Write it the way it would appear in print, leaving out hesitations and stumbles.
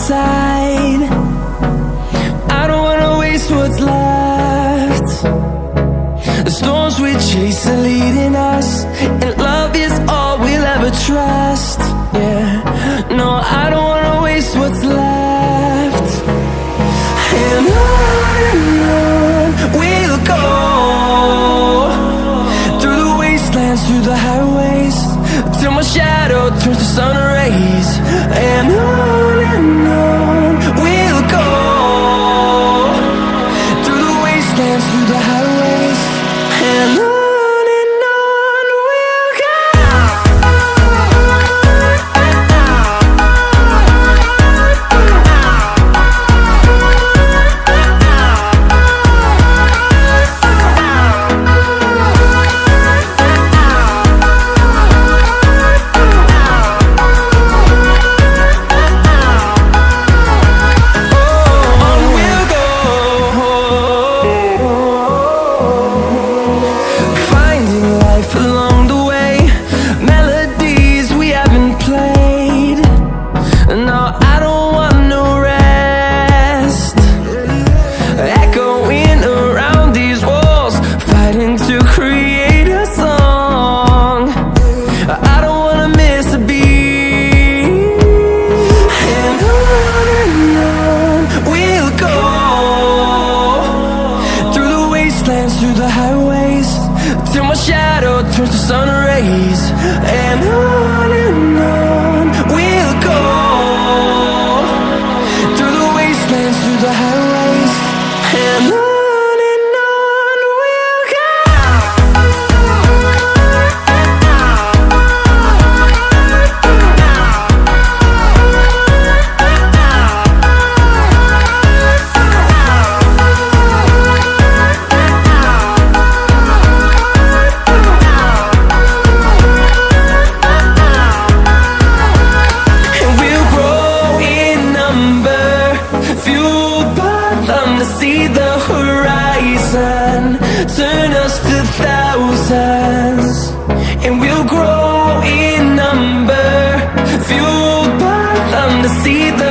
side. I don't wanna waste what's left. The storms we chase are leading us, and love is all we'll ever trust. Yeah, no, I don't wanna waste what's left. And on we'll go, through the wastelands, through the highways, till my shadow turns to sun rays. And on we'll go, through the wastelands, through the highways, and on we'll go. Through the highways, till my shadow turns to sun rays. And on we'll go, through the wastelands, through the highways, and on we'll go. To see the horizon turn us to thousands, and we'll grow in number, fueled by them to see the